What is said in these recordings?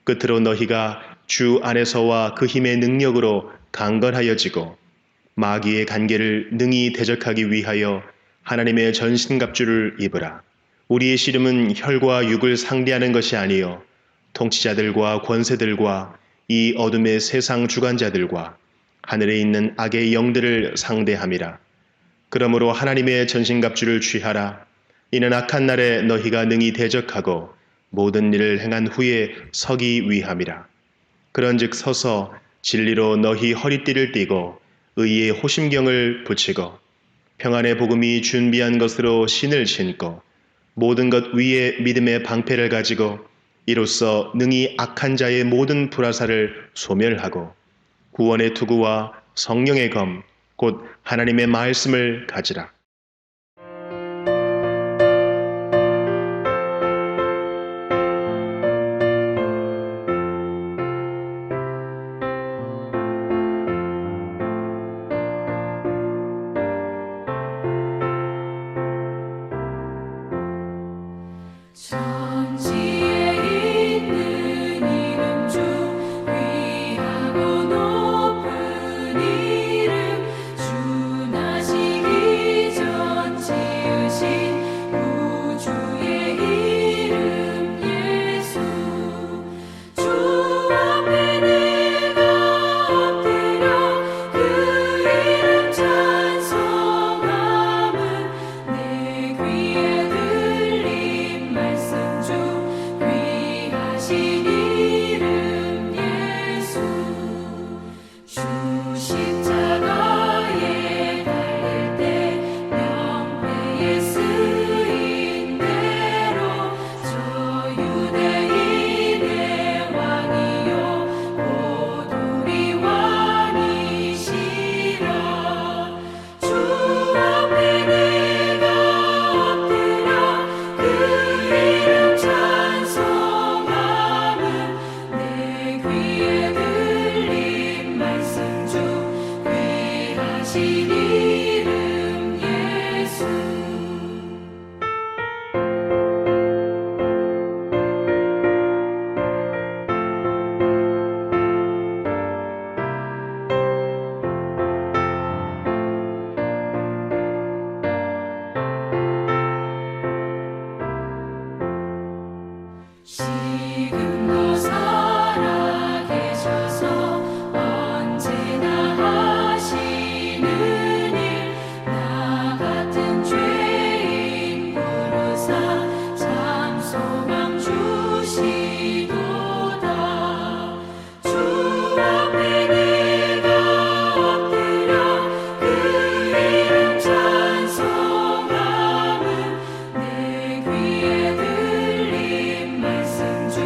끝으로 너희가 주 안에서와 그 힘의 능력으로 강건하여지고 마귀의 간계를 능히 대적하기 위하여 하나님의 전신갑주를 입으라. 우리의 씨름은 혈과 육을 상대하는 것이 아니요 통치자들과 권세들과 이 어둠의 세상 주관자들과 하늘에 있는 악의 영들을 상대함이라. 그러므로 하나님의 전신갑주를 취하라. 이는 악한 날에 너희가 능히 대적하고 모든 일을 행한 후에 서기 위함이라. 그런즉 서서 진리로 너희 허리띠를 띠고 의의 호심경을 붙이고 평안의 복음이 준비한 것으로 신을 신고 모든 것 위에 믿음의 방패를 가지고 이로써 능히 악한 자의 모든 불화살을 소멸하고 구원의 투구와 성령의 검 곧 하나님의 말씀을 가지라. 천지에 있는 이름 중 귀하고 높은 이름 주 나시기 전 지으신 우주의 이름 예수 주 앞에 내가 엎드려 그 이름 찬송함은 내 귀에 들린 말씀 중 귀하신 이름 예수 주 십자가에 달릴 때 명패에 쓰인 대로 저 유대인의 왕이요 곧 우리 왕이시라 주 앞에 내가 엎드려 그 이름 찬송함은 내 귀에 들린 말씀 중 귀하신 이름 예수 지금도 살아계셔서 언제나 하시는 일 나 같은 죄인 부르사 참 소망 주시도다 주 앞에 내가 엎드려 그 이름 찬송함은 내 귀에 들린 말씀 중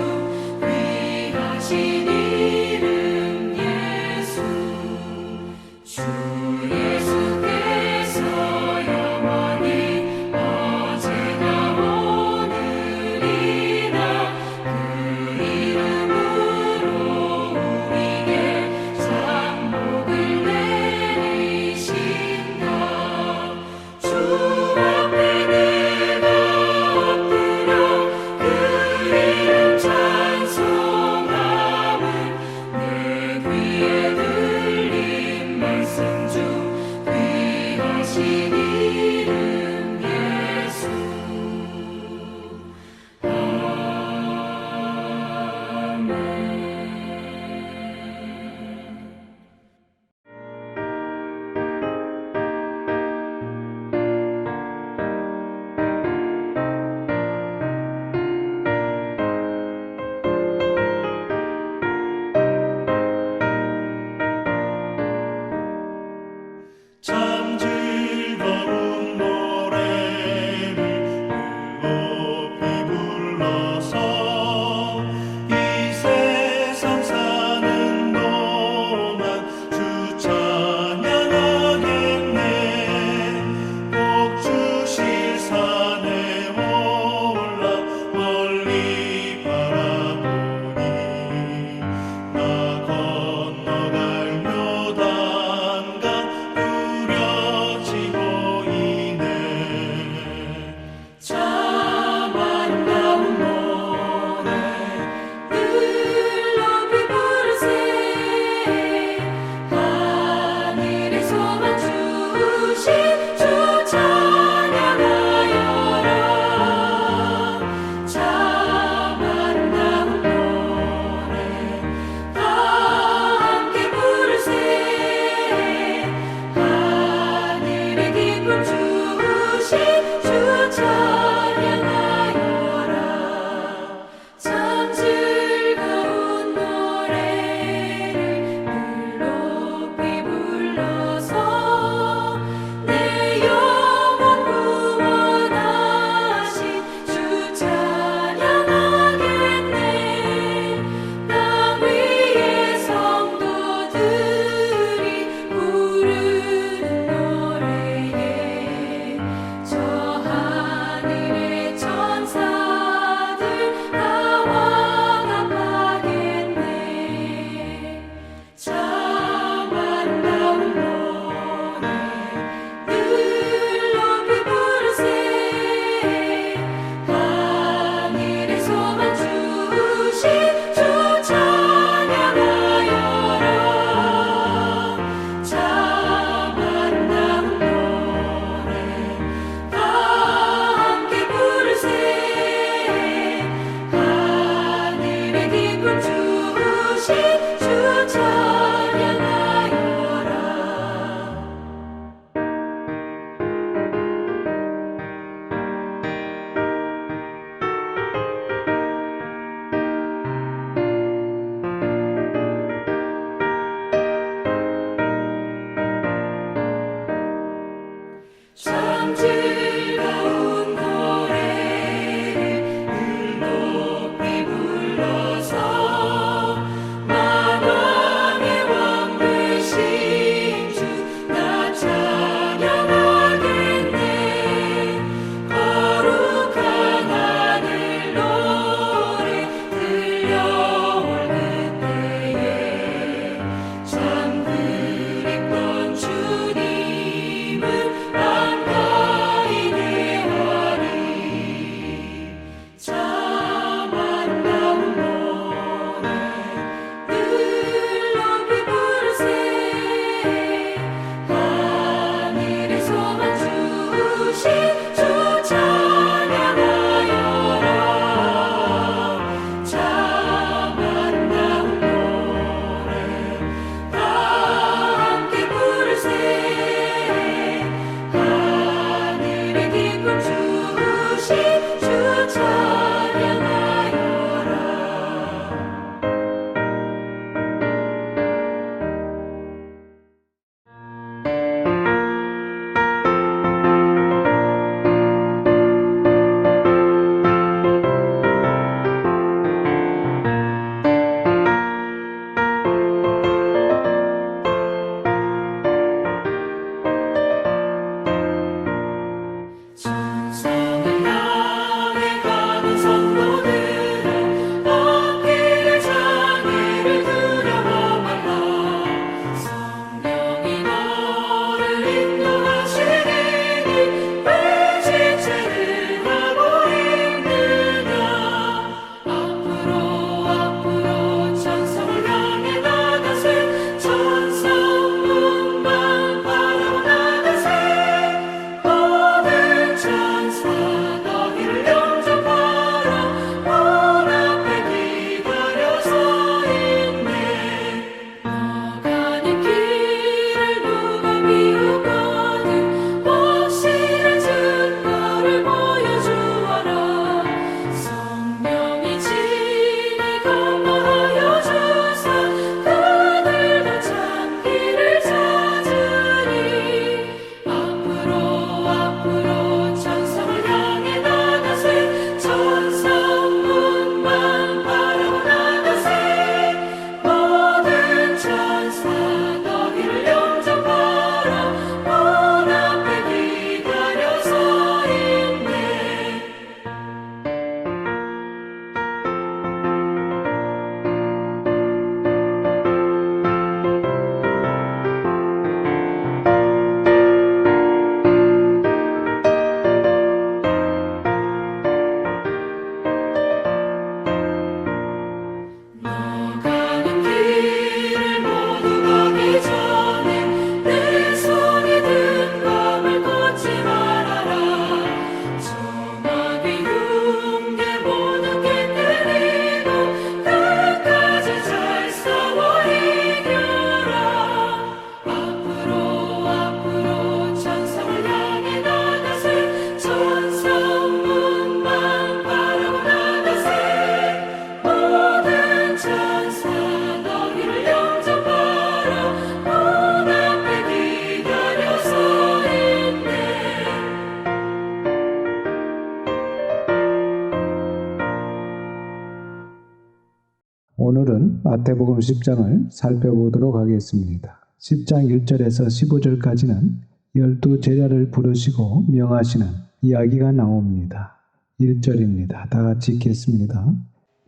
오늘은 마태복음 10장을 살펴보도록 하겠습니다. 10장 1절에서 15절까지는 12 제자를 부르시고 명하시는 이야기가 나옵니다. 1절입니다. 다 같이 읽겠습니다.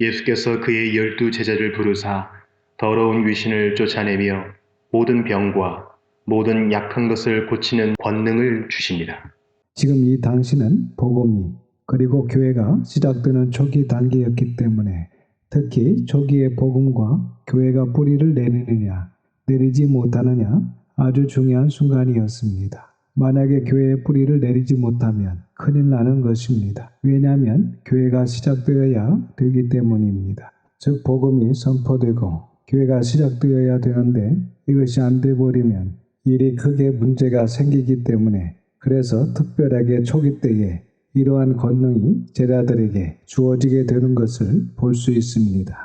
예수께서 그의 12 제자를 부르사 더러운 귀신을 쫓아내며 모든 병과 모든 약한 것을 고치는 권능을 주십니다. 지금 이 당시는 복음이 그리고 교회가 시작되는 초기 단계였기 때문에 특히 초기의 복음과 교회가 뿌리를 내리느냐 내리지 못하느냐 아주 중요한 순간이었습니다. 만약에 교회의 뿌리를 내리지 못하면 큰일 나는 것입니다. 왜냐하면 교회가 시작되어야 되기 때문입니다. 즉 복음이 선포되고 교회가 시작되어야 되는데 이것이 안 돼버리면 일이 크게 문제가 생기기 때문에 그래서 특별하게 초기 때에 이러한 권능이 제자들에게 주어지게 되는 것을 볼 수 있습니다.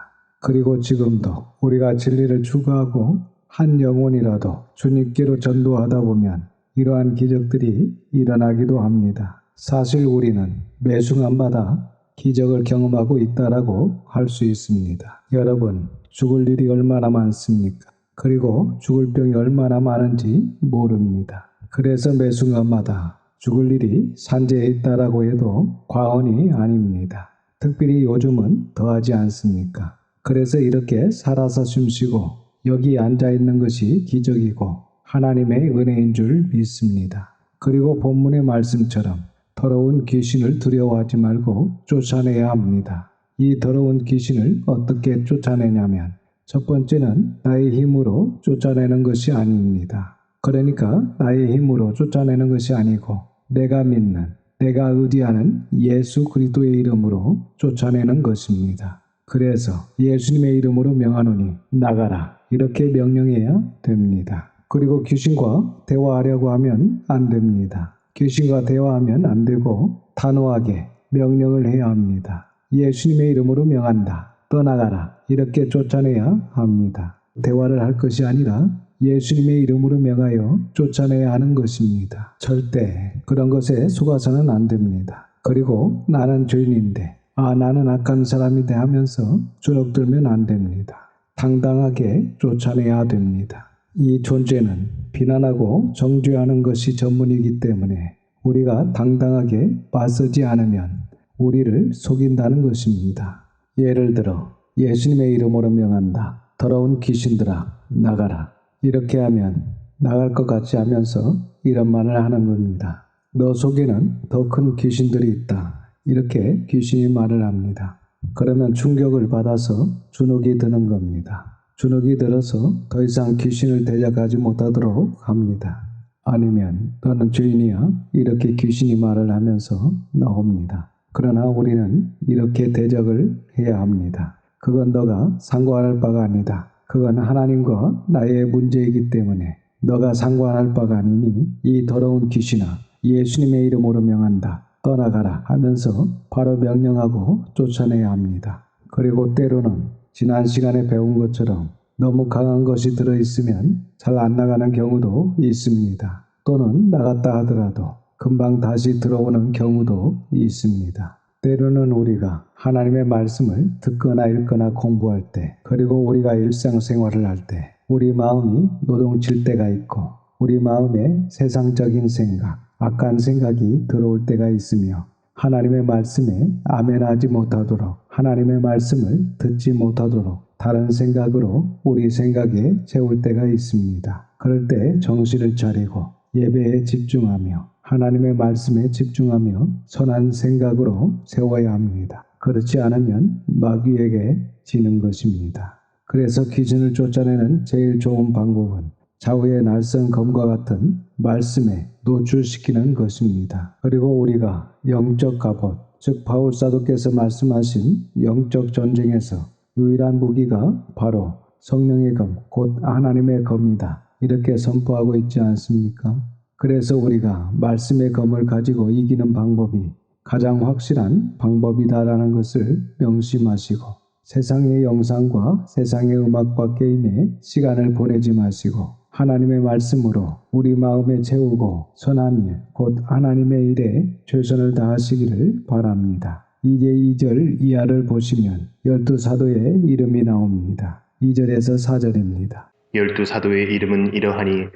그리고 지금도 우리가 진리를 추구하고 한 영혼이라도 주님께로 전도하다 보면 이러한 기적들이 일어나기도 합니다. 사실 우리는 매 순간마다 기적을 경험하고 있다라고 할 수 있습니다. 여러분, 죽을 일이 얼마나 많습니까? 그리고 죽을 병이 얼마나 많은지 모릅니다. 그래서 매 순간마다 죽을 일이 산재해 있다라고 해도 과언이 아닙니다. 특별히 요즘은 더하지 않습니까? 그래서 이렇게 살아서 숨쉬고 여기 앉아있는 것이 기적이고 하나님의 은혜인 줄 믿습니다. 그리고 본문의 말씀처럼 더러운 귀신을 두려워하지 말고 쫓아내야 합니다. 이 더러운 귀신을 어떻게 쫓아내냐면 첫 번째는 나의 힘으로 쫓아내는 것이 아닙니다. 그러니까 나의 힘으로 쫓아내는 것이 아니고 내가 믿는, 내가 의지하는 예수 그리스도의 이름으로 쫓아내는 것입니다. 그래서 예수님의 이름으로 명하노니 나가라 이렇게 명령해야 됩니다. 그리고 귀신과 대화하려고 하면 안 됩니다. 귀신과 대화하면 안 되고 단호하게 명령을 해야 합니다. 예수님의 이름으로 명한다. 떠나가라. 이렇게 쫓아내야 합니다. 대화를 할 것이 아니라 예수님의 이름으로 명하여 쫓아내야 하는 것입니다. 절대 그런 것에 속아서는 안 됩니다. 그리고 나는 죄인인데 나는 악한 사람인데 하면서 주눅들면 안 됩니다. 당당하게 쫓아내야 됩니다. 이 존재는 비난하고 정죄하는 것이 전문이기 때문에 우리가 당당하게 맞서지 않으면 우리를 속인다는 것입니다. 예를 들어 예수님의 이름으로 명한다. 더러운 귀신들아 나가라. 이렇게 하면 나갈 것 같이 하면서 이런 말을 하는 겁니다. 너 속에는 더 큰 귀신들이 있다. 이렇게 귀신이 말을 합니다. 그러면 충격을 받아서 주눅이 드는 겁니다. 주눅이 들어서 더 이상 귀신을 대적하지 못하도록 합니다. 아니면 너는 죄인이야 이렇게 귀신이 말을 하면서 나옵니다. 그러나 우리는 이렇게 대적을 해야 합니다. 그건 너가 상관할 바가 아니다. 그건 하나님과 나의 문제이기 때문에 너가 상관할 바가 아니니 이 더러운 귀신아 예수님의 이름으로 명한다. 떠나가라 하면서 바로 명령하고 쫓아내야 합니다. 그리고 때로는 지난 시간에 배운 것처럼 너무 강한 것이 들어있으면 잘 안 나가는 경우도 있습니다. 또는 나갔다 하더라도 금방 다시 들어오는 경우도 있습니다. 때로는 우리가 하나님의 말씀을 듣거나 읽거나 공부할 때 그리고 우리가 일상생활을 할 때 우리 마음이 요동칠 때가 있고 우리 마음에 세상적인 생각, 악한 생각이 들어올 때가 있으며 하나님의 말씀에 아멘하지 못하도록 하나님의 말씀을 듣지 못하도록 다른 생각으로 우리 생각에 채울 때가 있습니다. 그럴 때 정신을 차리고 예배에 집중하며 하나님의 말씀에 집중하며 선한 생각으로 세워야 합니다. 그렇지 않으면 마귀에게 지는 것입니다. 그래서 귀신을 쫓아내는 제일 좋은 방법은 좌우의 날선 검과 같은 말씀에 노출시키는 것입니다. 그리고 우리가 영적 갑옷, 즉 바울 사도께서 말씀하신 영적 전쟁에서 유일한 무기가 바로 성령의 검, 곧 하나님의 검이다. 이렇게 선포하고 있지 않습니까? 그래서 우리가 말씀의 검을 가지고 이기는 방법이 가장 확실한 방법이다라는 것을 명심하시고 세상의 영상과 세상의 음악과 게임에 시간을 보내지 마시고 하나님의 말씀으로 우리 마음에 채우고 선한 일, 곧 하나님의 일에 최선을 다하시기를 바랍니다. 이제 2절 이하를 보시면 12사도의 이름이 나옵니다. 2절에서 4절입니다. 12사도의 이름은 이러하니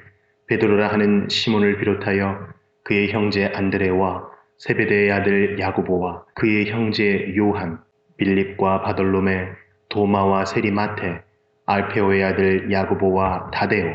베드로라 하는 시몬을 비롯하여 그의 형제 안드레와 세베대의 아들 야고보와 그의 형제 요한, 빌립과 바돌로메, 도마와 세리마테, 알페오의 아들 야고보와 다데오,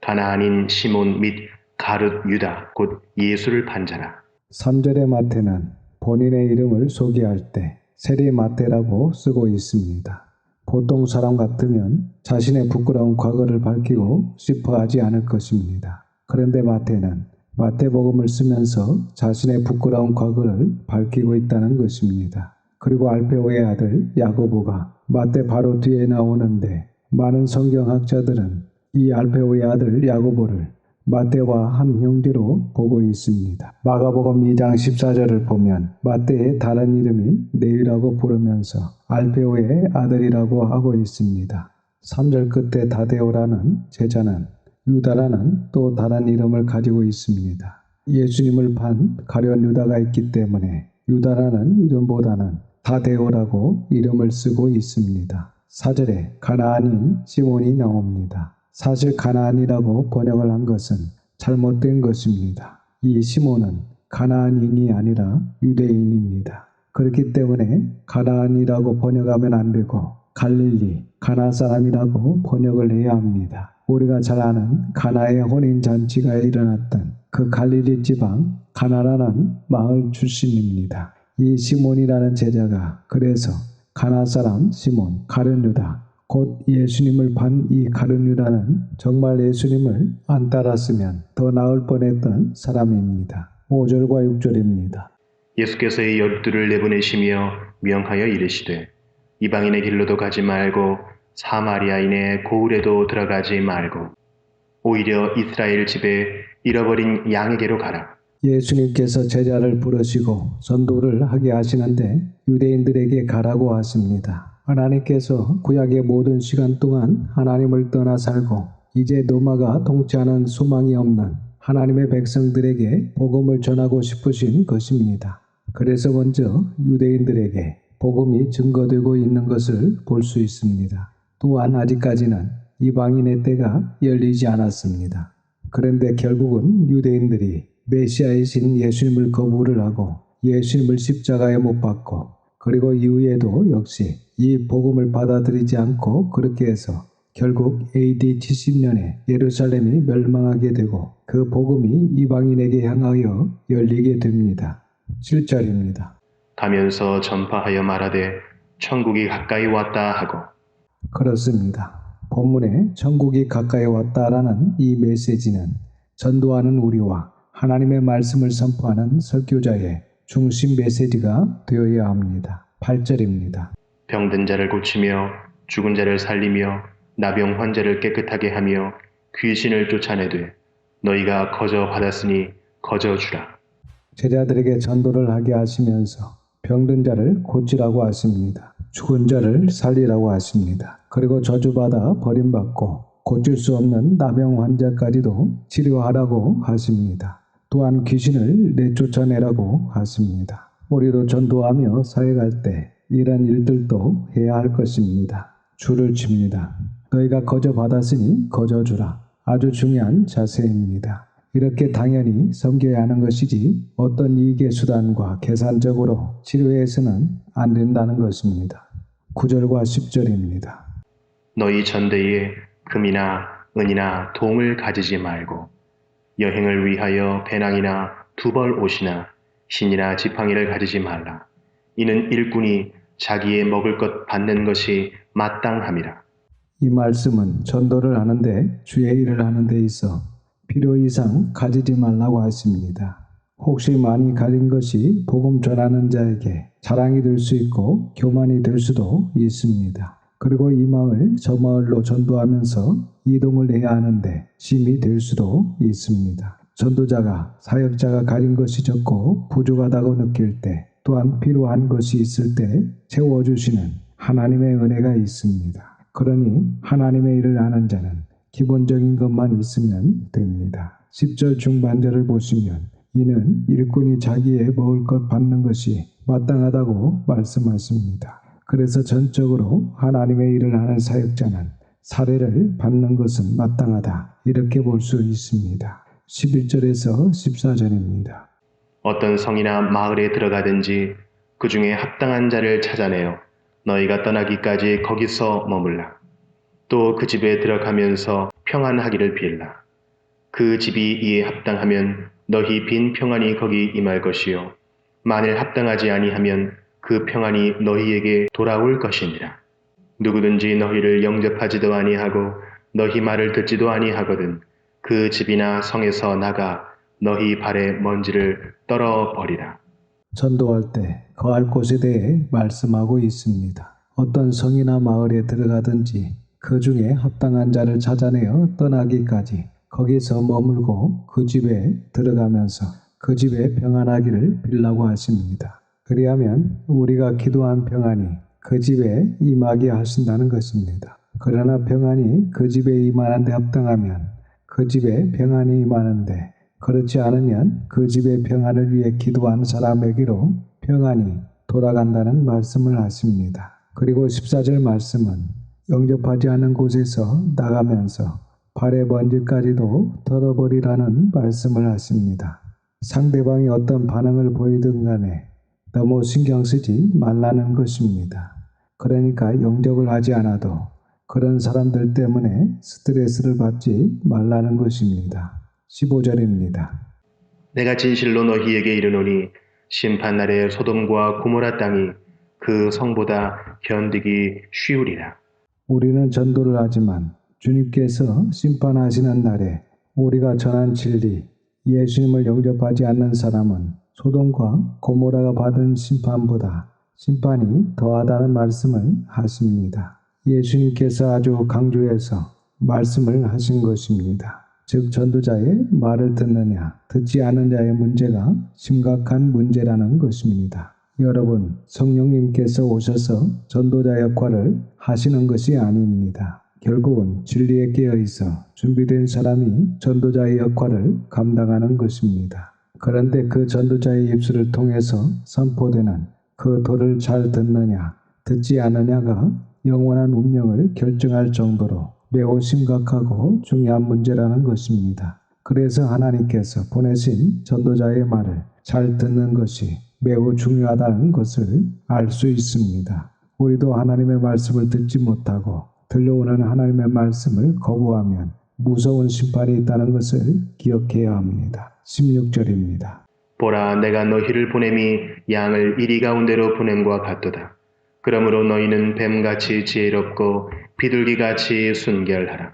가나안인 시몬 및 가룟 유다 곧 예수를 판자라. 3절의 마태는 본인의 이름을 소개할 때 세리 마태라고 쓰고 있습니다. 보통 사람 같으면 자신의 부끄러운 과거를 밝히고 싶어 하지 않을 것입니다. 그런데 마태는 마태복음을 쓰면서 자신의 부끄러운 과거를 밝히고 있다는 것입니다. 그리고 알페오의 아들 야고보가 마태 바로 뒤에 나오는데 많은 성경학자들은 이 알페오의 아들 야고보를 마태와 한 형제로 보고 있습니다. 마가복음 2장 14절을 보면 마태의 다른 이름인 네위라고 부르면서 알페오의 아들이라고 하고 있습니다. 3절 끝에 다데오라는 제자는 유다라는 또 다른 이름을 가지고 있습니다. 예수님을 판 가룟 유다가 있기 때문에 유다라는 이름보다는 다데오라고 이름을 쓰고 있습니다. 4절에 가나안인 시몬이 나옵니다. 사실 가나안이라고 번역을 한 것은 잘못된 것입니다. 이 시몬은 가나안인이 아니라 유대인입니다. 그렇기 때문에 가나안이라고 번역하면 안 되고 갈릴리, 가나 사람이라고 번역을 해야 합니다. 우리가 잘 아는 가나의 혼인잔치가 일어났던 그 갈릴리 지방 가나라는 마을 출신입니다. 이 시몬이라는 제자가 그래서 가나 사람 시몬, 가룟 유다, 곧 예수님을 판 이 가룟 유다는 정말 예수님을 안 따랐으면 더 나을 뻔했던 사람입니다. 5절과 6절입니다. 예수께서 이 12를 내보내시며 명하여 이르시되 이방인의 길로도 가지 말고 사마리아인의 고을에도 들어가지 말고 오히려 이스라엘 집에 잃어버린 양에게로 가라. 예수님께서 제자를 부르시고 전도를 하게 하시는데 유대인들에게 가라고 하십니다. 하나님께서 구약의 모든 시간 동안 하나님을 떠나 살고 이제 노마가 통치하는 소망이 없는 하나님의 백성들에게 복음을 전하고 싶으신 것입니다. 그래서 먼저 유대인들에게 복음이 증거되고 있는 것을 볼 수 있습니다. 또한 아직까지는 이방인의 때가 열리지 않았습니다. 그런데 결국은 유대인들이 메시아이신 예수님을 거부를 하고 예수님을 십자가에 못 박고 그리고 이후에도 역시 이 복음을 받아들이지 않고 그렇게 해서 결국 AD 70년에 예루살렘이 멸망하게 되고 그 복음이 이방인에게 향하여 열리게 됩니다. 7절입니다. 가면서 전파하여 말하되 천국이 가까이 왔다 하고. 그렇습니다. 본문에 천국이 가까이 왔다라는 이 메시지는 전도하는 우리와 하나님의 말씀을 선포하는 설교자의 중심 메시지가 되어야 합니다. 8절입니다. 병든 자를 고치며 죽은 자를 살리며 나병 환자를 깨끗하게 하며 귀신을 쫓아내되 너희가 거저 받았으니 거저 주라. 제자들에게 전도를 하게 하시면서 병든 자를 고치라고 하십니다. 죽은 자를 살리라고 하십니다. 그리고 저주받아 버림받고 고칠 수 없는 나병 환자까지도 치료하라고 하십니다. 또한 귀신을 내쫓아내라고 하십니다. 우리도 전도하며 사역할 때 이런 일들도 해야 할 것입니다. 줄을 칩니다. 너희가 거저 받았으니 거저 주라. 아주 중요한 자세입니다. 이렇게 당연히 섬겨야 하는 것이지 어떤 이익의 수단과 계산적으로 치료해서는 안 된다는 것입니다. 9절과 10절입니다. 너희 전대에 금이나 은이나 동을 가지지 말고 여행을 위하여 배낭이나 두벌 옷이나 신이나 지팡이를 가지지 말라. 이는 일꾼이 자기의 먹을 것 받는 것이 마땅함이라. 이 말씀은 전도를 하는데 주의 일을 하는 데 있어 필요 이상 가지지 말라고 하십니다. 혹시 많이 가진 것이 복음 전하는 자에게 자랑이 될 수 있고 교만이 될 수도 있습니다. 그리고 이 마을 저 마을로 전도하면서 이동을 해야 하는데 짐이 될 수도 있습니다. 전도자가 사역자가 가진 것이 적고 부족하다고 느낄 때 또한 필요한 것이 있을 때 채워주시는 하나님의 은혜가 있습니다. 그러니 하나님의 일을 하는 자는 기본적인 것만 있으면 됩니다. 10절 중반절을 보시면 이는 일꾼이 자기의 먹을 것 받는 것이 마땅하다고 말씀하십니다. 그래서 전적으로 하나님의 일을 하는 사역자는 사례를 받는 것은 마땅하다. 이렇게 볼 수 있습니다. 11절에서 14절입니다. 어떤 성이나 마을에 들어가든지 그 중에 합당한 자를 찾아내어 너희가 떠나기까지 거기서 머물라. 또 그 집에 들어가면서 평안하기를 빌라. 그 집이 이에 합당하면 너희 빈 평안이 거기 임할 것이요 만일 합당하지 아니하면 그 평안이 너희에게 돌아올 것이니라. 누구든지 너희를 영접하지도 아니하고 너희 말을 듣지도 아니하거든 그 집이나 성에서 나가 너희 발의 먼지를 떨어 버리라. 전도할 때 거할 곳에 대해 말씀하고 있습니다. 어떤 성이나 마을에 들어가든지 그 중에 합당한 자를 찾아내어 떠나기까지 거기서 머물고 그 집에 들어가면서 그 집에 평안하기를 빌라고 하십니다. 그리하면 우리가 기도한 평안이 그 집에 임하게 하신다는 것입니다. 그러나 평안이 그 집에 임하는데 합당하면 그 집에 평안이 임하는데 그렇지 않으면 그 집의 평안을 위해 기도한 사람에게로 평안이 돌아간다는 말씀을 하십니다. 그리고 14절 말씀은 영접하지 않은 곳에서 나가면서 발의 먼지까지도 털어버리라는 말씀을 하십니다. 상대방이 어떤 반응을 보이든 간에 너무 신경 쓰지 말라는 것입니다. 그러니까 영접을 하지 않아도 그런 사람들 때문에 스트레스를 받지 말라는 것입니다. 15절입니다. 내가 진실로 너희에게 이르노니 심판날에 소돔과 고모라 땅이 그 성보다 견디기 쉬우리라. 우리는 전도를 하지만 주님께서 심판하시는 날에 우리가 전한 진리, 예수님을 영접하지 않는 사람은 소돔과 고모라가 받은 심판보다 심판이 더하다는 말씀을 하십니다. 예수님께서 아주 강조해서 말씀을 하신 것입니다. 즉 전도자의 말을 듣느냐 듣지 않는 자의 문제가 심각한 문제라는 것입니다. 여러분, 성령님께서 오셔서 전도자 역할을 하시는 것이 아닙니다. 결국은 진리에 깨어있어 준비된 사람이 전도자의 역할을 감당하는 것입니다. 그런데 그 전도자의 입술을 통해서 선포되는 그 도를 잘 듣느냐 듣지 않느냐가 영원한 운명을 결정할 정도로 매우 심각하고 중요한 문제라는 것입니다. 그래서 하나님께서 보내신 전도자의 말을 잘 듣는 것이 매우 중요하다는 것을 알 수 있습니다. 우리도 하나님의 말씀을 듣지 못하고 들려오는 하나님의 말씀을 거부하면 무서운 심판이 있다는 것을 기억해야 합니다. 16절입니다. 보라, 내가 너희를 보냄이 양을 이리 가운데로 보냄과 같도다. 그러므로 너희는 뱀같이 지혜롭고 비둘기같이 순결하라.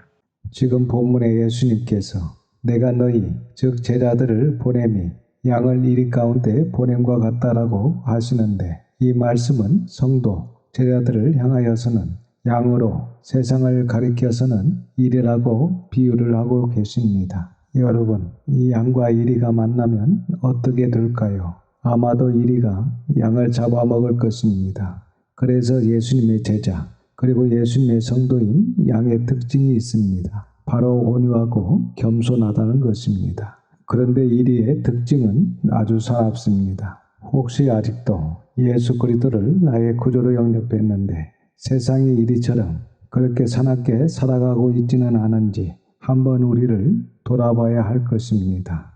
지금 본문에 예수님께서 내가 너희 즉 제자들을 보냄이 양을 이리 가운데 보냄과 같다라고 하시는데 이 말씀은 성도 제자들을 향하여서는 양으로 세상을 가리켜서는 이리라고 비유를 하고 계십니다. 여러분, 이 양과 이리가 만나면 어떻게 될까요? 아마도 이리가 양을 잡아먹을 것입니다. 그래서 예수님의 제자 그리고 예수님의 성도인 양의 특징이 있습니다. 바로 온유하고 겸손하다는 것입니다. 그런데 이리의 특징은 아주 사납습니다. 혹시 아직도 예수 그리스도를 나의 구주로 영접했는데 세상의 이리처럼 그렇게 사납게 살아가고 있지는 않은지 한번 우리를 돌아봐야 할 것입니다.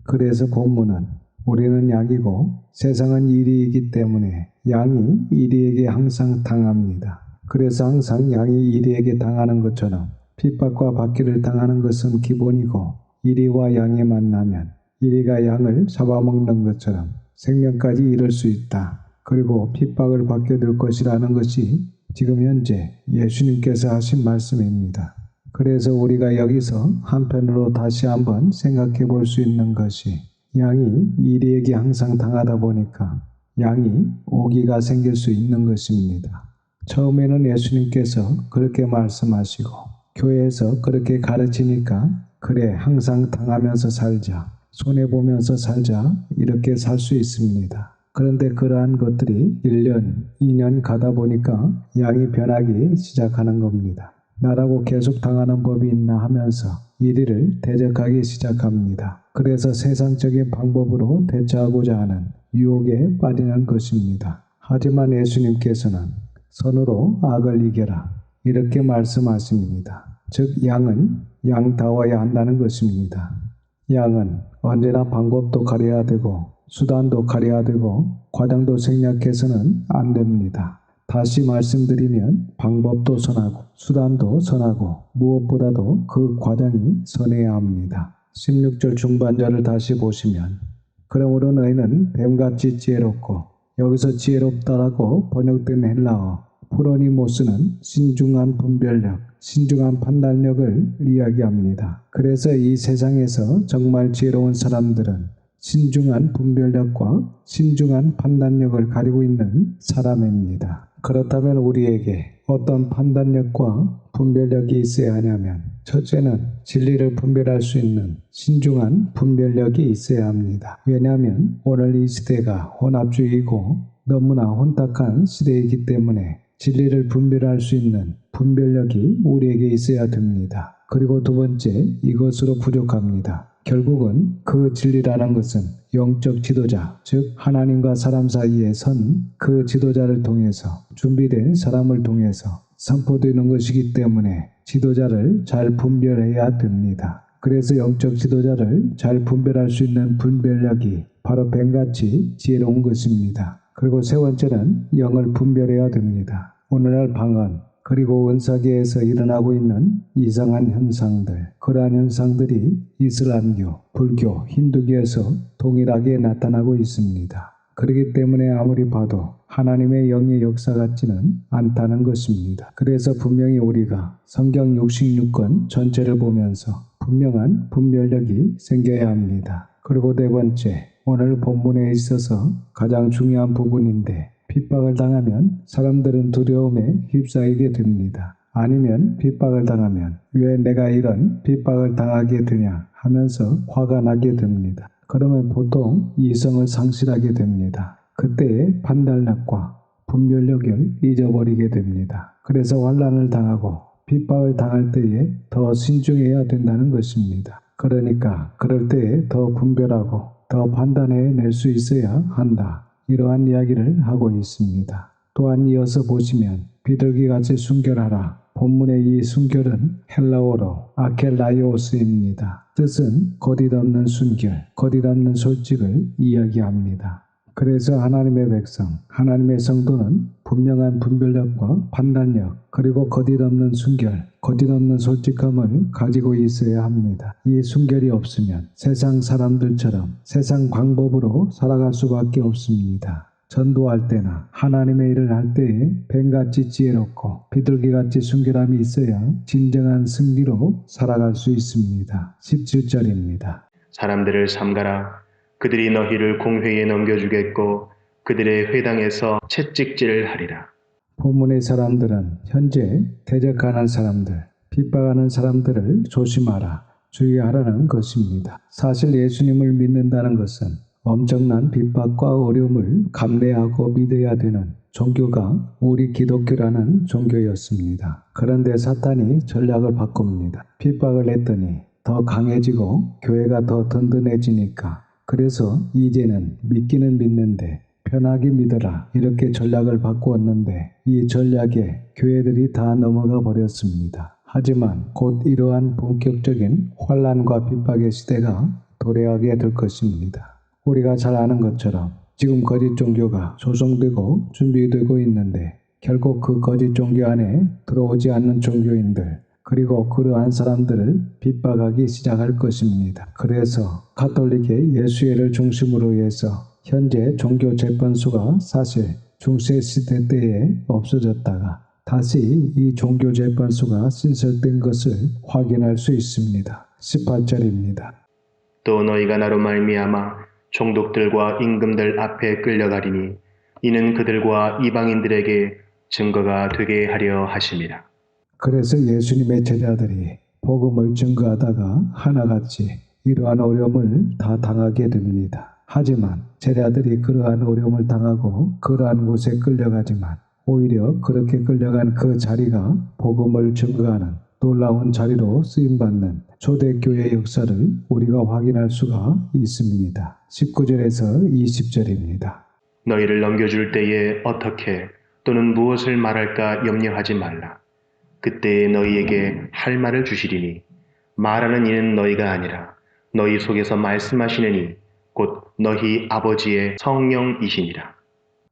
그래서 본문은 우리는 양이고 세상은 이리이기 때문에 양이 이리에게 항상 당합니다. 그래서 항상 양이 이리에게 당하는 것처럼 핍박과 박해를 당하는 것은 기본이고 이리와 양이 만나면 이리가 양을 잡아먹는 것처럼 생명까지 잃을 수 있다. 그리고 핍박을 받게 될 것이라는 것이 지금 현재 예수님께서 하신 말씀입니다. 그래서 우리가 여기서 한편으로 다시 한번 생각해 볼 수 있는 것이 양이 이리에게 항상 당하다 보니까 양이 오기가 생길 수 있는 것입니다. 처음에는 예수님께서 그렇게 말씀하시고 교회에서 그렇게 가르치니까 그래 항상 당하면서 살자, 손해보면서 살자 이렇게 살 수 있습니다. 그런데 그러한 것들이 1년, 2년 가다 보니까 양이 변하기 시작하는 겁니다. 나라고 계속 당하는 법이 있나 하면서 이리를 대적하기 시작합니다. 그래서 세상적인 방법으로 대처하고자 하는 유혹에 빠지는 것입니다. 하지만 예수님께서는 선으로 악을 이겨라 이렇게 말씀하십니다. 즉 양은 양다워야 한다는 것입니다. 양은 언제나 방법도 가려야 되고 수단도 가려야 되고 과정도 생략해서는 안 됩니다. 다시 말씀드리면 방법도 선하고 수단도 선하고 무엇보다도 그 과정이 선해야 합니다. 16절 중반절을 다시 보시면 그러므로 너희는 뱀같이 지혜롭고 여기서 지혜롭다라고 번역된 헬라어 프로니모스는 신중한 분별력, 신중한 판단력을 이야기합니다. 그래서 이 세상에서 정말 지혜로운 사람들은 신중한 분별력과 신중한 판단력을 가지고 있는 사람입니다. 그렇다면 우리에게 어떤 판단력과 분별력이 있어야 하냐면 첫째는 진리를 분별할 수 있는 신중한 분별력이 있어야 합니다. 왜냐하면 오늘 이 시대가 혼합주의이고 너무나 혼탁한 시대이기 때문에 진리를 분별할 수 있는 분별력이 우리에게 있어야 됩니다. 그리고 두 번째, 이것으로 부족합니다. 결국은 그 진리라는 것은 영적 지도자, 즉 하나님과 사람 사이에 선 그 지도자를 통해서 준비된 사람을 통해서 선포되는 것이기 때문에 지도자를 잘 분별해야 됩니다. 그래서 영적 지도자를 잘 분별할 수 있는 분별력이 바로 뱀같이 지혜로운 것입니다. 그리고 세 번째는 영을 분별해야 됩니다. 오늘날 방언 그리고 은사계에서 일어나고 있는 이상한 현상들, 그러한 현상들이 이슬람교, 불교, 힌두교에서 동일하게 나타나고 있습니다. 그렇기 때문에 아무리 봐도 하나님의 영의 역사 같지는 않다는 것입니다. 그래서 분명히 우리가 성경 66권 전체를 보면서 분명한 분별력이 생겨야 합니다. 그리고 네 번째, 오늘 본문에 있어서 가장 중요한 부분인데 핍박을 당하면 사람들은 두려움에 휩싸이게 됩니다. 아니면 핍박을 당하면 왜 내가 이런 핍박을 당하게 되냐 하면서 화가 나게 됩니다. 그러면 보통 이성을 상실하게 됩니다. 그때의 판단력과 분별력을 잊어버리게 됩니다. 그래서 환난을 당하고 핍박을 당할 때에 더 신중해야 된다는 것입니다. 그러니까 그럴 때에 더 분별하고 더 판단해낼 수 있어야 한다. 이러한 이야기를 하고 있습니다. 또한 이어서 보시면 비둘기같이 순결하라. 본문의 이 순결은 헬라어로 아켈라이오스입니다. 뜻은 거짓없는 순결, 거짓없는 솔직을 이야기합니다. 그래서 하나님의 백성, 하나님의 성도는 분명한 분별력과 판단력, 그리고 거짓없는 순결, 거짓없는 솔직함을 가지고 있어야 합니다. 이 순결이 없으면 세상 사람들처럼 세상 방법으로 살아갈 수밖에 없습니다. 전도할 때나 하나님의 일을 할 때에 뱀같이 지혜롭고 비둘기같이 순결함이 있어야 진정한 승리로 살아갈 수 있습니다. 17절입니다. 사람들을 삼가라. 그들이 너희를 공회에 넘겨주겠고 그들의 회당에서 채찍질을 하리라. 본문의 사람들은 현재 대적하는 사람들, 핍박하는 사람들을 조심하라, 주의하라는 것입니다. 사실 예수님을 믿는다는 것은 엄청난 핍박과 어려움을 감내하고 믿어야 되는 종교가 우리 기독교라는 종교였습니다. 그런데 사탄이 전략을 바꿉니다. 핍박을 했더니 더 강해지고 교회가 더 든든해지니까 그래서 이제는 믿기는 믿는데 편하게 믿어라 이렇게 전략을 바꾸었는데 이 전략에 교회들이 다 넘어가 버렸습니다. 하지만 곧 이러한 본격적인 환난과 핍박의 시대가 도래하게 될 것입니다. 우리가 잘 아는 것처럼 지금 거짓 종교가 조성되고 준비되고 있는데 결국 그 거짓 종교 안에 들어오지 않는 종교인들 그리고 그러한 사람들을 핍박하기 시작할 것입니다. 그래서 가톨릭의 예수회를 중심으로 해서 현재 종교 재판소가 사실 중세시대 때에 없어졌다가 다시 이 종교 재판소가 신설된 것을 확인할 수 있습니다. 18절입니다. 또 너희가 나로 말미암아 총독들과 임금들 앞에 끌려가리니 이는 그들과 이방인들에게 증거가 되게 하려 하심이라. 그래서 예수님의 제자들이 복음을 증거하다가 하나같이 이러한 어려움을 다 당하게 됩니다. 하지만 제자들이 그러한 어려움을 당하고 그러한 곳에 끌려가지만 오히려 그렇게 끌려간 그 자리가 복음을 증거하는 놀라운 자리로 쓰임받는 초대교회 역사를 우리가 확인할 수가 있습니다. 19절에서 20절입니다. 너희를 넘겨줄 때에 어떻게 또는 무엇을 말할까 염려하지 말라. 그때에 너희에게 할 말을 주시리니 말하는 이는 너희가 아니라 너희 속에서 말씀하시는 이 곧 너희 아버지의 성령이시니라.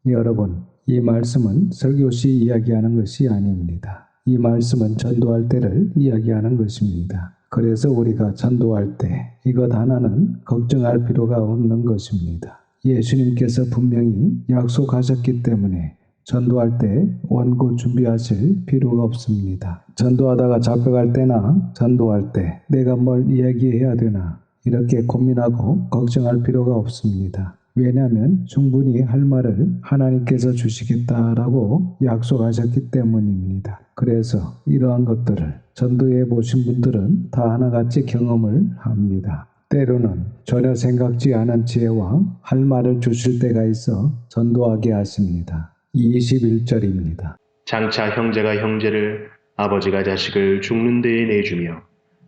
여러분, 이 말씀은 설교시 이야기하는 것이 아닙니다. 이 말씀은 전도할 때를 이야기하는 것입니다. 그래서 우리가 전도할 때 이것 하나는 걱정할 필요가 없는 것입니다. 예수님께서 분명히 약속하셨기 때문에 전도할 때 원고 준비하실 필요가 없습니다. 전도하다가 잡혀갈 때나 전도할 때 내가 뭘 이야기해야 되나 이렇게 고민하고 걱정할 필요가 없습니다. 왜냐하면 충분히 할 말을 하나님께서 주시겠다라고 약속하셨기 때문입니다. 그래서 이러한 것들을 전도해 보신 분들은 다 하나같이 경험을 합니다. 때로는 전혀 생각지 않은 지혜와 할 말을 주실 때가 있어 전도하게 하십니다. 21절입니다. 장차 형제가 형제를 아버지가 자식을 죽는 데에 내주며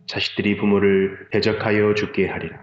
자식들이 부모를 대적하여 죽게 하리라.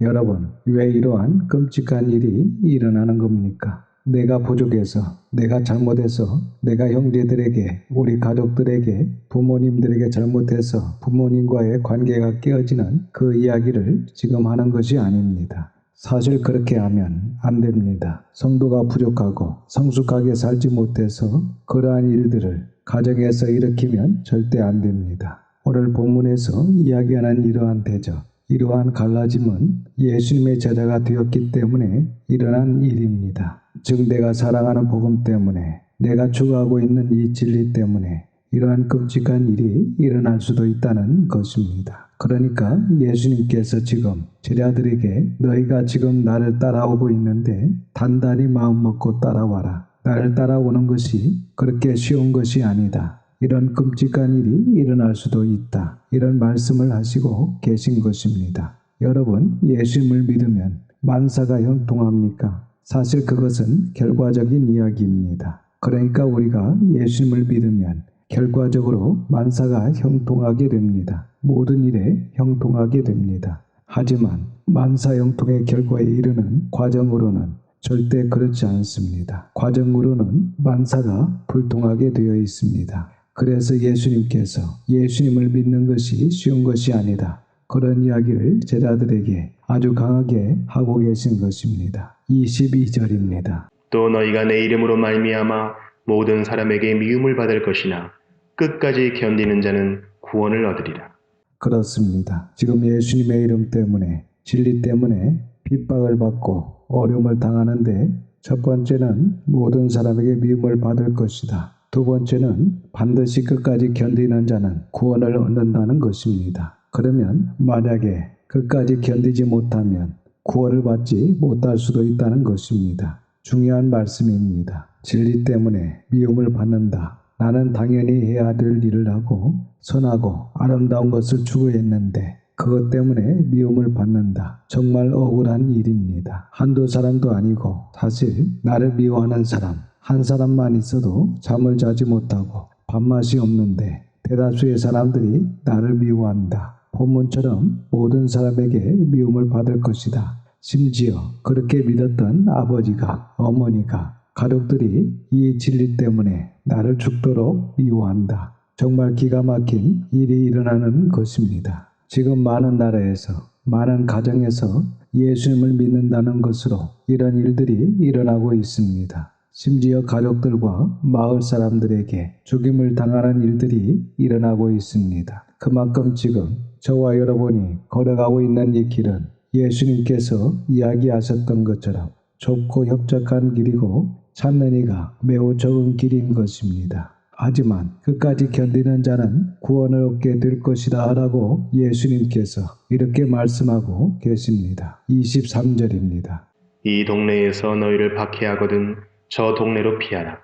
여러분, 왜 이러한 끔찍한 일이 일어나는 겁니까? 내가 부족해서, 내가 잘못해서, 내가 형제들에게, 우리 가족들에게, 부모님들에게 잘못해서 부모님과의 관계가 깨어지는 그 이야기를 지금 하는 것이 아닙니다. 사실 그렇게 하면 안 됩니다. 성도가 부족하고 성숙하게 살지 못해서 그러한 일들을 가정에서 일으키면 절대 안 됩니다. 오늘 본문에서 이야기하는 이러한 대적, 이러한 갈라짐은 예수님의 제자가 되었기 때문에 일어난 일입니다. 즉 내가 사랑하는 복음 때문에, 내가 추구하고 있는 이 진리 때문에 이러한 끔찍한 일이 일어날 수도 있다는 것입니다. 그러니까 예수님께서 지금 제자들에게 너희가 지금 나를 따라오고 있는데 단단히 마음 먹고 따라와라. 나를 따라오는 것이 그렇게 쉬운 것이 아니다. 이런 끔찍한 일이 일어날 수도 있다. 이런 말씀을 하시고 계신 것입니다. 여러분, 예수님을 믿으면 만사가 형통합니까? 사실 그것은 결과적인 이야기입니다. 그러니까 우리가 예수님을 믿으면 결과적으로 만사가 형통하게 됩니다. 모든 일에 형통하게 됩니다. 하지만 만사 형통의 결과에 이르는 과정으로는 절대 그렇지 않습니다. 과정으로는 만사가 불통하게 되어 있습니다. 그래서 예수님께서 예수님을 믿는 것이 쉬운 것이 아니다. 그런 이야기를 제자들에게 아주 강하게 하고 계신 것입니다. 22절입니다. 또 너희가 내 이름으로 말미암아 모든 사람에게 미움을 받을 것이나 끝까지 견디는 자는 구원을 얻으리라. 그렇습니다. 지금 예수님의 이름 때문에, 진리 때문에 핍박을 받고 어려움을 당하는데 첫 번째는 모든 사람에게 미움을 받을 것이다. 두 번째는 반드시 끝까지 견디는 자는 구원을 얻는다는 것입니다. 그러면 만약에 끝까지 견디지 못하면 구원을 받지 못할 수도 있다는 것입니다. 중요한 말씀입니다. 진리 때문에 미움을 받는다. 나는 당연히 해야 될 일을 하고 선하고 아름다운 것을 추구했는데 그것 때문에 미움을 받는다. 정말 억울한 일입니다. 한두 사람도 아니고 사실 나를 미워하는 사람 한 사람만 있어도 잠을 자지 못하고 밥맛이 없는데 대다수의 사람들이 나를 미워한다. 본문처럼 모든 사람에게 미움을 받을 것이다. 심지어 그렇게 믿었던 아버지가, 어머니가, 가족들이 이 진리 때문에 나를 죽도록 미워한다. 정말 기가 막힌 일이 일어나는 것입니다. 지금 많은 나라에서, 많은 가정에서 예수님을 믿는다는 것으로 이런 일들이 일어나고 있습니다. 심지어 가족들과 마을 사람들에게 죽임을 당하는 일들이 일어나고 있습니다. 그만큼 지금 저와 여러분이 걸어가고 있는 이 길은 예수님께서 이야기하셨던 것처럼 좁고 협착한 길이고 찾는 이가 매우 적은 길인 것입니다. 하지만 끝까지 견디는 자는 구원을 얻게 될 것이다 라고 예수님께서 이렇게 말씀하고 계십니다. 23절입니다. 이 동네에서 너희를 박해하거든 저 동네로 피하라.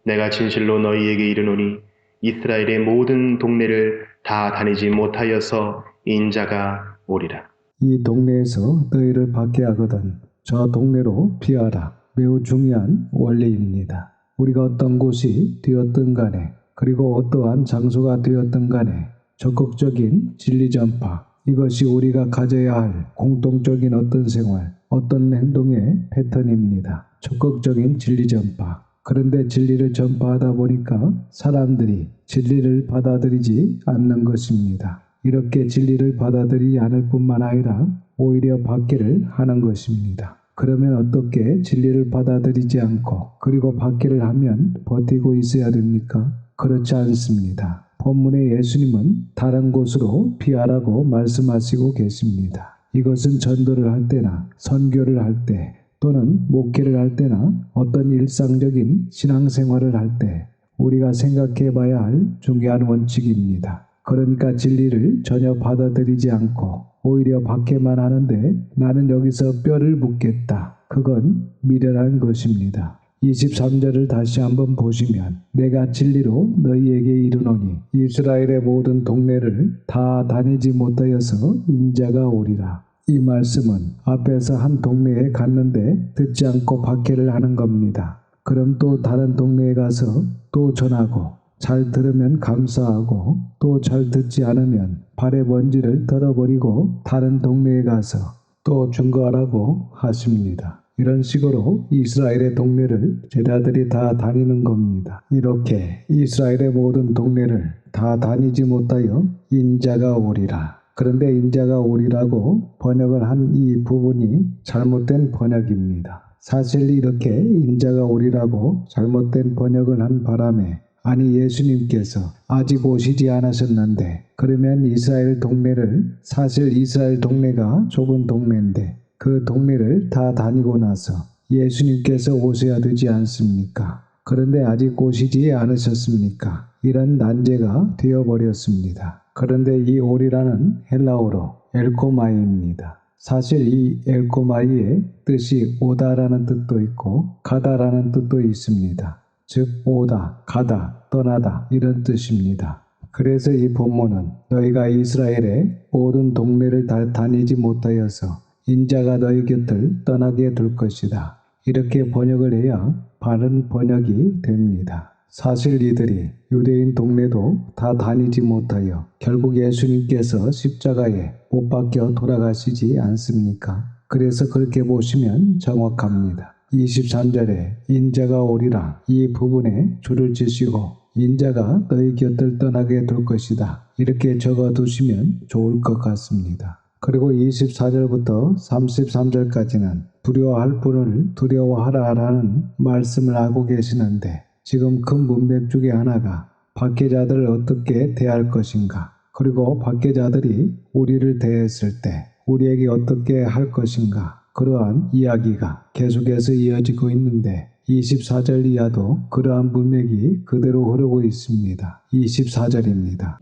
내가 진실로 너희에게 이르노니 이스라엘의 모든 동네를 다 다니지 못하여서 인자가 오리라. 이 동네에서 너희를 박해하거든 저 동네로 피하라. 매우 중요한 원리입니다. 우리가 어떤 곳이 되었든 간에 그리고 어떠한 장소가 되었든 간에 적극적인 진리 전파, 이것이 우리가 가져야 할 공통적인 어떤 생활, 어떤 행동의 패턴입니다. 적극적인 진리 전파. 그런데 진리를 전파하다 보니까 사람들이 진리를 받아들이지 않는 것입니다. 이렇게 진리를 받아들이지 않을 뿐만 아니라 오히려 박해를 하는 것입니다. 그러면 어떻게 진리를 받아들이지 않고 그리고 박해를 하면 버티고 있어야 됩니까? 그렇지 않습니다. 본문의 예수님은 다른 곳으로 피하라고 말씀하시고 계십니다. 이것은 전도를 할 때나 선교를 할 때 또는 목회를 할 때나 어떤 일상적인 신앙생활을 할 때 우리가 생각해 봐야 할 중요한 원칙입니다. 그러니까 진리를 전혀 받아들이지 않고 오히려 박해만 하는데 나는 여기서 뼈를 묻겠다. 그건 미련한 것입니다. 23절을 다시 한번 보시면 내가 진리로 너희에게 이르노니 이스라엘의 모든 동네를 다 다니지 못하여서 인자가 오리라. 이 말씀은 앞에서 한 동네에 갔는데 듣지 않고 박해를 하는 겁니다. 그럼 또 다른 동네에 가서 또 전하고 잘 들으면 감사하고 또 잘 듣지 않으면 발의 먼지를 털어버리고 다른 동네에 가서 또 증거하라고 하십니다. 이런 식으로 이스라엘의 동네를 제자들이 다 다니는 겁니다. 이렇게 이스라엘의 모든 동네를 다 다니지 못하여 인자가 오리라. 그런데 인자가 오리라고 번역을 한 이 부분이 잘못된 번역입니다. 사실 이렇게 인자가 오리라고 잘못된 번역을 한 바람에 아니 예수님께서 아직 오시지 않으셨는데 그러면 이스라엘 동네를 사실 이스라엘 동네가 좁은 동네인데 그 동네를 다 다니고 나서 예수님께서 오셔야 되지 않습니까? 그런데 아직 오시지 않으셨습니까? 이런 난제가 되어버렸습니다. 그런데 이 오리라는 헬라어로 엘코마이입니다. 사실 이 엘코마이의 뜻이 오다라는 뜻도 있고 가다라는 뜻도 있습니다. 즉 오다, 가다, 떠나다 이런 뜻입니다. 그래서 이 본문은 너희가 이스라엘의 모든 동네를 다 다니지 못하여서 인자가 너희 곁을 떠나게 둘 것이다. 이렇게 번역을 해야 바른 번역이 됩니다. 사실 이들이 유대인 동네도 다 다니지 못하여 결국 예수님께서 십자가에 못 박혀 돌아가시지 않습니까? 그래서 그렇게 보시면 정확합니다. 23절에 인자가 오리라 이 부분에 줄을 치시고 인자가 너희 곁을 떠나게 둘 것이다. 이렇게 적어두시면 좋을 것 같습니다. 그리고 24절부터 33절까지는 두려워할 분을 두려워하라라는 말씀을 하고 계시는데 지금 큰 문맥 중에 하나가 박해자들을 어떻게 대할 것인가 그리고 박해자들이 우리를 대했을 때 우리에게 어떻게 할 것인가 그러한 이야기가 계속해서 이어지고 있는데 24절 이하도 그러한 문맥이 그대로 흐르고 있습니다. 24절입니다.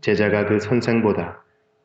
제자가 그 선생보다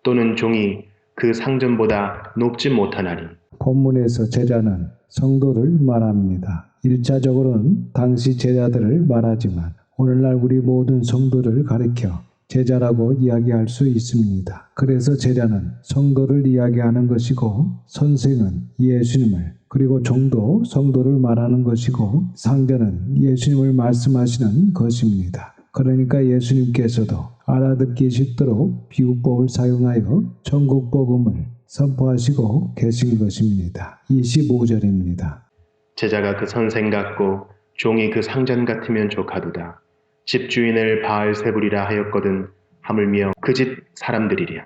또는 종이 그 상전보다 높지 못하나니 본문에서 제자는 성도를 말합니다. 1차적으로는 당시 제자들을 말하지만 오늘날 우리 모든 성도를 가리켜 제자라고 이야기할 수 있습니다. 그래서 제자는 성도를 이야기하는 것이고 선생은 예수님을 그리고 종도 성도를 말하는 것이고 상전은 예수님을 말씀하시는 것입니다. 그러니까 예수님께서도 알아듣기 쉽도록 비유법을 사용하여 천국 복음을 선포하시고 계신 것입니다. 25절입니다. 제자가 그 선생 같고 종이 그 상전 같으면 좋가도다. 집주인을 바알세불이라 하였거든 하물며 그 집 사람들이랴.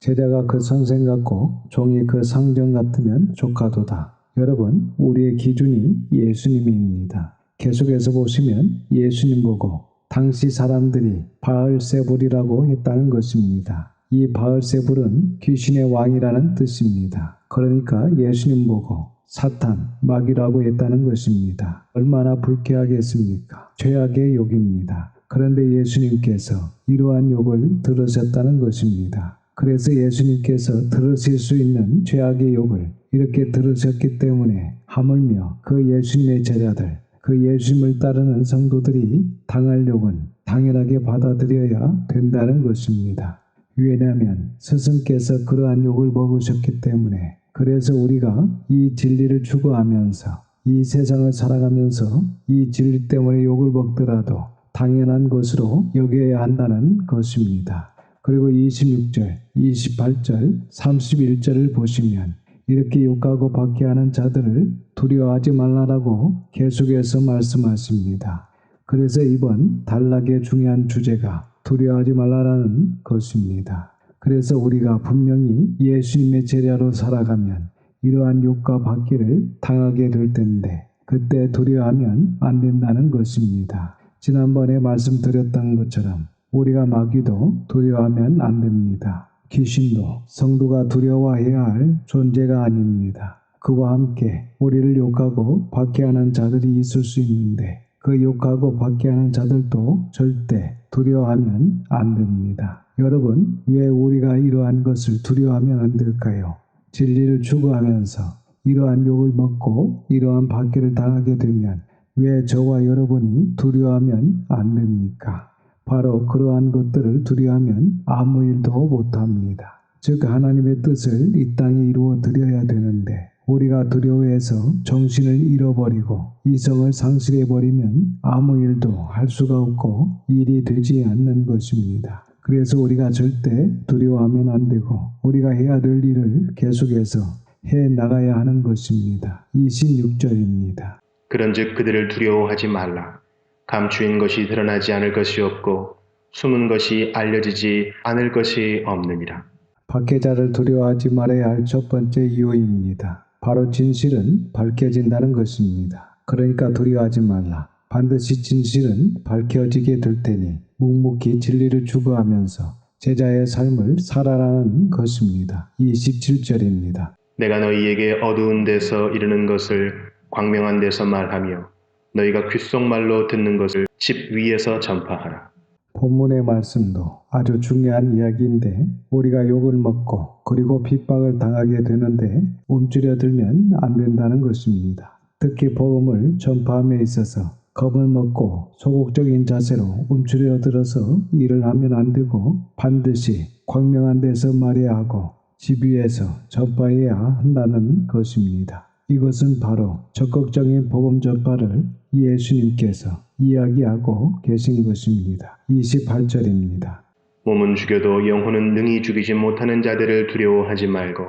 제자가 그 선생 같고 종이 그 상전 같으면 좋가도다. 여러분, 우리의 기준이 예수님입니다. 계속해서 보시면 예수님 보고 당시 사람들이 바알세불이라고 했다는 것입니다. 이 바알세불은 귀신의 왕이라는 뜻입니다. 그러니까 예수님 보고 사탄, 마귀라고 했다는 것입니다. 얼마나 불쾌하겠습니까? 죄악의 욕입니다. 그런데 예수님께서 이러한 욕을 들으셨다는 것입니다. 그래서 예수님께서 들으실 수 있는 죄악의 욕을 이렇게 들으셨기 때문에 하물며 그 예수님의 제자들, 그 예수님을 따르는 성도들이 당할 욕은 당연하게 받아들여야 된다는 것입니다. 왜냐하면 스승께서 그러한 욕을 먹으셨기 때문에 그래서 우리가 이 진리를 추구하면서 이 세상을 살아가면서 이 진리 때문에 욕을 먹더라도 당연한 것으로 여겨야 한다는 것입니다. 그리고 26절, 28절, 31절을 보시면 이렇게 욕하고 박해하는 자들을 두려워하지 말라라고 계속해서 말씀하십니다. 그래서 이번 단락의 중요한 주제가 두려워하지 말라라는 것입니다. 그래서 우리가 분명히 예수님의 제자로 살아가면 이러한 욕과 박해를 당하게 될 텐데 그때 두려워하면 안 된다는 것입니다. 지난번에 말씀드렸던 것처럼 우리가 마귀도 두려워하면 안 됩니다. 귀신도 성도가 두려워해야 할 존재가 아닙니다. 그와 함께 우리를 욕하고 박해하는 자들이 있을 수 있는데 그 욕하고 박해하는 자들도 절대 두려워하면 안 됩니다. 여러분, 왜 우리가 이러한 것을 두려워하면 안 될까요? 진리를 추구하면서 이러한 욕을 먹고 이러한 박해를 당하게 되면 왜 저와 여러분이 두려워하면 안 됩니까? 바로 그러한 것들을 두려워하면 아무 일도 못합니다. 즉 하나님의 뜻을 이 땅에 이루어 드려야 되는데 우리가 두려워해서 정신을 잃어버리고 이성을 상실해버리면 아무 일도 할 수가 없고 일이 되지 않는 것입니다. 그래서 우리가 절대 두려워하면 안 되고 우리가 해야 될 일을 계속해서 해 나가야 하는 것입니다. 26절입니다. 그런즉 그들을 두려워하지 말라. 감추인 것이 드러나지 않을 것이 없고 숨은 것이 알려지지 않을 것이 없느니라. 박해자를 두려워하지 말아야 할 첫 번째 이유입니다. 바로 진실은 밝혀진다는 것입니다. 그러니까 두려워하지 말라. 반드시 진실은 밝혀지게 될 테니 묵묵히 진리를 추구하면서 제자의 삶을 살아라는 것입니다. 27절입니다. 내가 너희에게 어두운 데서 이르는 것을 광명한 데서 말하며 너희가 귓속말로 듣는 것을 집 위에서 전파하라. 본문의 말씀도 아주 중요한 이야기인데 우리가 욕을 먹고 그리고 핍박을 당하게 되는데 움츠려들면 안 된다는 것입니다. 특히 복음을 전파함에 있어서 겁을 먹고 소극적인 자세로 움츠려들어서 일을 하면 안 되고 반드시 광명한 데서 말해야 하고 집 위에서 전파해야 한다는 것입니다. 이것은 바로 적극적인 복음 전파를 예수님께서 이야기하고 계신 것입니다. 28절입니다. 몸은 죽여도 영혼은 능히 죽이지 못하는 자들을 두려워하지 말고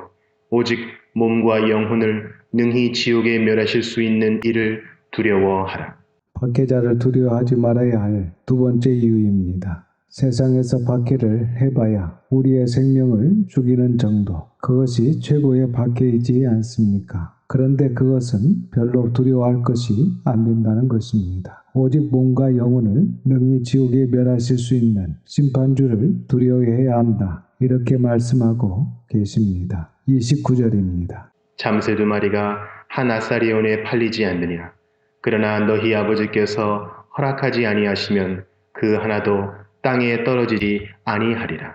오직 몸과 영혼을 능히 지옥에 멸하실 수 있는 이를 두려워하라. 박해자를 두려워하지 말아야 할 두 번째 이유입니다. 세상에서 박해를 해봐야 우리의 생명을 죽이는 정도, 그것이 최고의 박해이지 않습니까? 그런데 그것은 별로 두려워할 것이 안 된다는 것입니다. 오직 몸과 영혼을 능히 지옥에 멸하실 수 있는 심판주를 두려워해야 한다. 이렇게 말씀하고 계십니다. 29절입니다. 참새 두 마리가 한 아사리온에 팔리지 않느냐. 그러나 너희 아버지께서 허락하지 아니하시면 그 하나도 땅에 떨어지지 아니하리라.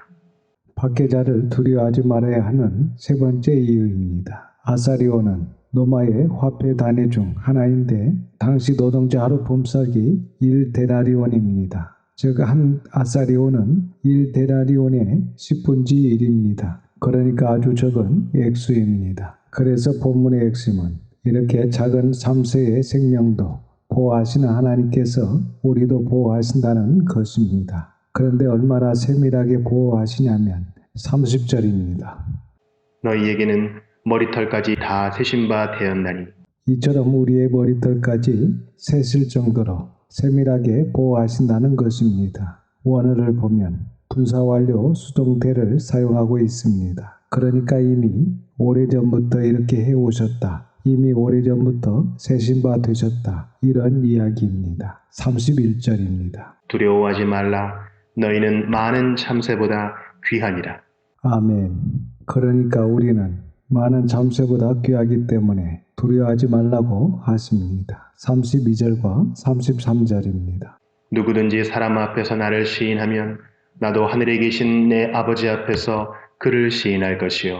박해자를 두려워하지 말아야 하는 세 번째 이유입니다. 아사리온은 로마의 화폐 단위 중 하나인데 당시 노동자 하루 품삯이 1데나리온입니다. 즉 한 아사리온은 1데나리온의 10분의 1입니다. 그러니까 아주 적은 액수입니다. 그래서 본문의 핵심은 이렇게 작은 3세의 생명도 보호하시는 하나님께서 우리도 보호하신다는 것입니다. 그런데 얼마나 세밀하게 보호하시냐면 30절입니다. 너희에게는 머리털까지 다 세신 바 되었나니 이처럼 우리의 머리털까지 세실 정도로 세밀하게 보호하신다는 것입니다. 원어를 보면 분사완료 수동태를 사용하고 있습니다. 그러니까 이미 오래전부터 이렇게 해오셨다. 이미 오래전부터 세신 바 되셨다. 이런 이야기입니다. 31절입니다. 두려워하지 말라. 너희는 많은 참새보다 귀하니라. 아멘. 그러니까 우리는 많은 참새보다 귀하기 때문에 두려워하지 말라고 하십니다. 32절과 33절입니다. 누구든지 사람 앞에서 나를 시인하면 나도 하늘에 계신 내 아버지 앞에서 그를 시인할 것이요.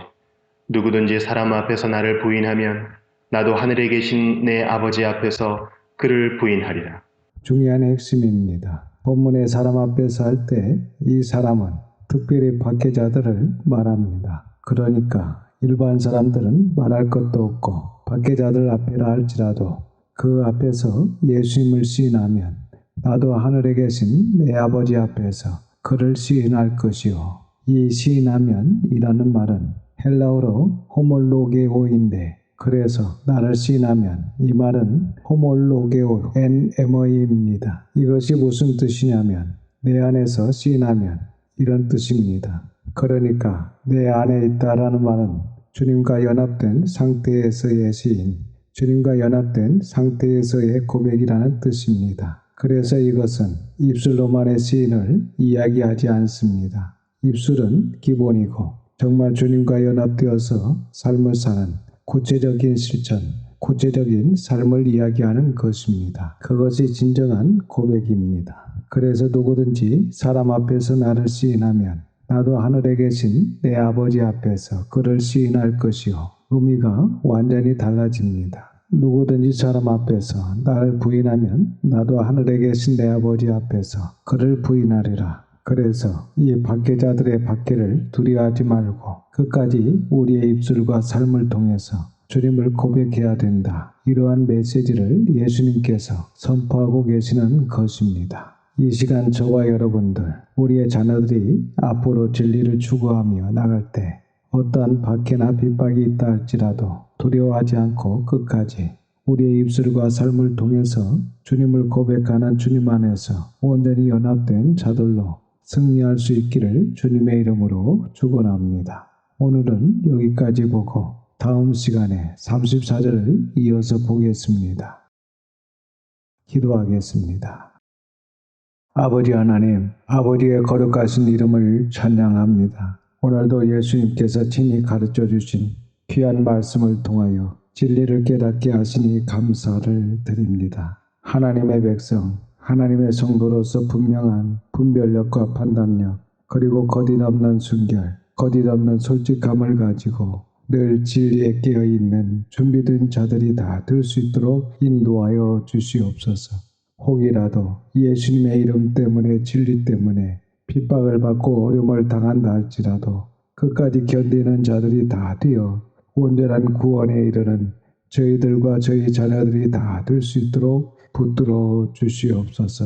누구든지 사람 앞에서 나를 부인하면 나도 하늘에 계신 내 아버지 앞에서 그를 부인하리라. 중요한 핵심입니다. 본문의 사람 앞에서 할 때 이 사람은 특별히 박해자들을 말합니다. 그러니까 일반 사람들은 말할 것도 없고 박해자들 앞이라 할지라도 그 앞에서 예수님을 시인하면 나도 하늘에 계신 내 아버지 앞에서 그를 시인할 것이요. 이 시인하면 이라는 말은 헬라어로 호몰로게오인데 그래서 나를 시인하면 이 말은 호몰로게오 NMO입니다. 이것이 무슨 뜻이냐면 내 안에서 시인하면 이런 뜻입니다. 그러니까 내 안에 있다라는 말은 주님과 연합된 상태에서의 시인, 주님과 연합된 상태에서의 고백이라는 뜻입니다. 그래서 이것은 입술로만의 시인을 이야기하지 않습니다. 입술은 기본이고 정말 주님과 연합되어서 삶을 사는 구체적인 실천, 구체적인 삶을 이야기하는 것입니다. 그것이 진정한 고백입니다. 그래서 누구든지 사람 앞에서 나를 시인하면 나도 하늘에 계신 내 아버지 앞에서 그를 시인할 것이요. 의미가 완전히 달라집니다. 누구든지 사람 앞에서 나를 부인하면 나도 하늘에 계신 내 아버지 앞에서 그를 부인하리라. 그래서 이 박해자들의 박해를 두려워하지 말고 끝까지 우리의 입술과 삶을 통해서 주님을 고백해야 된다. 이러한 메시지를 예수님께서 선포하고 계시는 것입니다. 이 시간 저와 여러분들, 우리의 자녀들이 앞으로 진리를 추구하며 나갈 때 어떠한 박해나 핍박이 있다 할지라도 두려워하지 않고 끝까지 우리의 입술과 삶을 통해서 주님을 고백하는 주님 안에서 온전히 연합된 자들로 승리할 수 있기를 주님의 이름으로 축원합니다. 오늘은 여기까지 보고 다음 시간에 34절을 이어서 보겠습니다. 기도하겠습니다. 아버지 하나님, 아버지의 거룩하신 이름을 찬양합니다. 오늘도 예수님께서 친히 가르쳐 주신 귀한 말씀을 통하여 진리를 깨닫게 하시니 감사를 드립니다. 하나님의 백성, 하나님의 성도로서 분명한 분별력과 판단력, 그리고 거짓없는 순결, 거짓없는 솔직함을 가지고 늘 진리에 깨어있는 준비된 자들이 다 될 수 있도록 인도하여 주시옵소서. 혹이라도 예수님의 이름 때문에 진리 때문에 핍박을 받고 어려움을 당한다 할지라도 끝까지 견디는 자들이 다 되어 온전한 구원에 이르는 저희들과 저희 자녀들이 다 될 수 있도록 붙들어 주시옵소서.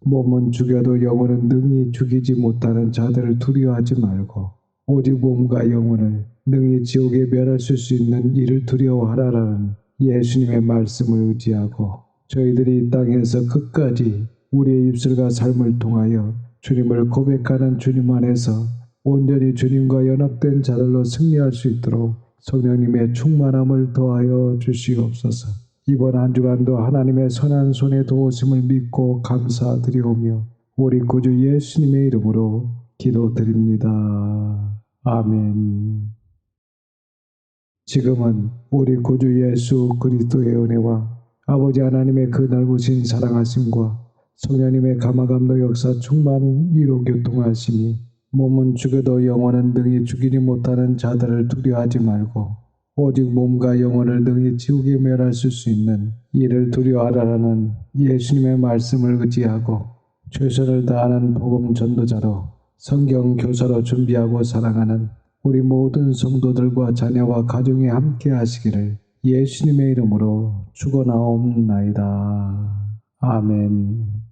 몸은 죽여도 영혼은 능히 죽이지 못하는 자들을 두려워하지 말고 오직 몸과 영혼을 능히 지옥에 멸하실 수 있는 이를 두려워하라라는 예수님의 말씀을 의지하고 저희들이 이 땅에서 끝까지 우리의 입술과 삶을 통하여 주님을 고백하는 주님 안에서 온전히 주님과 연합된 자들로 승리할 수 있도록 성령님의 충만함을 더하여 주시옵소서. 이번 한 주간도 하나님의 선한 손에 도우심을 믿고 감사드리오며 우리 구주 예수님의 이름으로 기도드립니다. 아멘. 지금은 우리 구주 예수 그리스도의 은혜와 아버지 하나님의 그 넓으신 사랑하심과 성령님의 감화감동 역사 충만 위로 교통하심이 몸은 죽여도 영혼은 능히 죽이지 못하는 자들을 두려워하지 말고 오직 몸과 영혼을 능히 지옥에 멸하실 수 있는 이를 두려워하라는 예수님의 말씀을 의지하고 최선을 다하는 복음 전도자로 성경 교사로 준비하고 사랑하는 우리 모든 성도들과 자녀와 가정에 함께 하시기를 예수님의 이름으로 축원하옵나이다. 아멘.